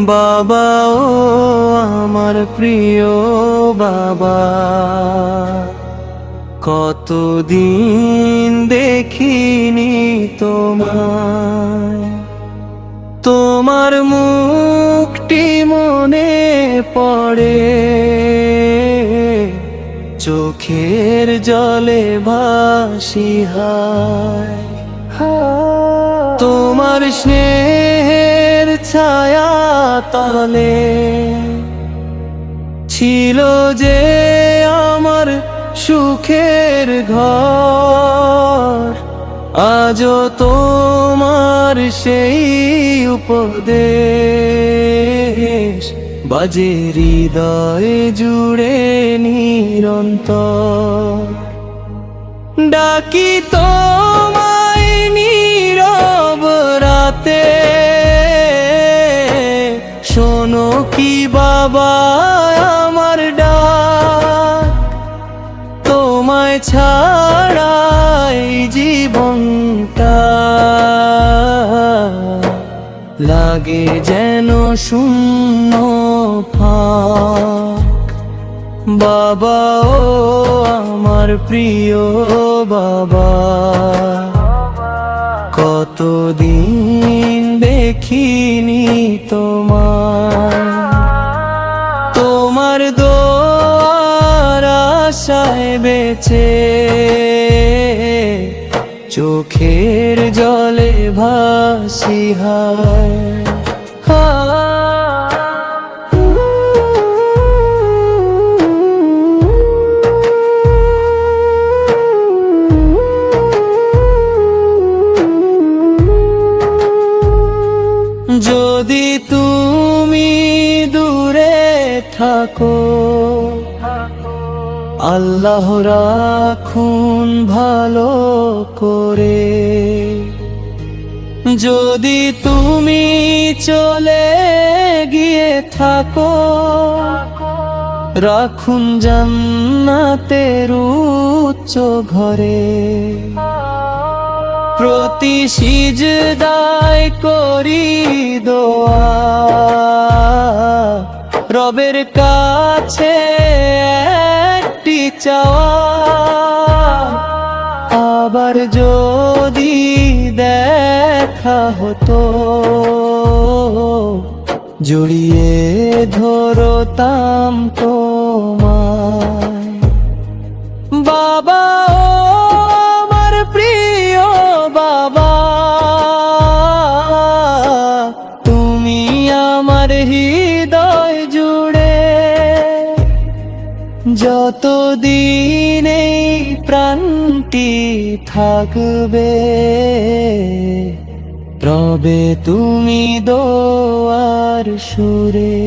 বাবা ও আমার প্রিয় বাবা, কতদিন দেখিনি তোমায়, তোমার মুখটি মনে পড়ে, চোখের জলে ভাসি হায়। তোমার স্নেহের ছায়া তলে ছিল যে আমার সুখের ঘর, আজও তোমার সেই উপদেশ বাজে হৃদয়ে জুড়ে নিরন্তর। ডাকি তোমায় নীরব রাতে, শোনো কি বাবা আমার ডাক, তোমায় ছাড়া এই জীবনটা লাগে যেন শূন্য ফাঁক। বাবা ও আমার প্রিয় বাবা, কতদিন দেখিনি তোমায়, তোমার দোয়ার আশায় বেঁচে, চোখের জলে ভাসি হায়। যদি তুমি দূরে থাকো, আল্লাহ রাখুন ভালো করে। যদি তুমি চলে গিয়ে থাকো, রাখুন জান্নাতের উচ্চ ঘরে। প্রতি সিজদায় করি দোয়া, রবের কাছে একটি চাওয়া, আবার যদি দেখা হতো, জড়িয়ে ধরতাম তোমায়। বাবা ও আমার প্রিয় বাবা, তুমি আমার হৃদয় জুড়ে, যতদিন এই প্রাণটি থাকবে, রবে তুমি দোয়ার সুরে।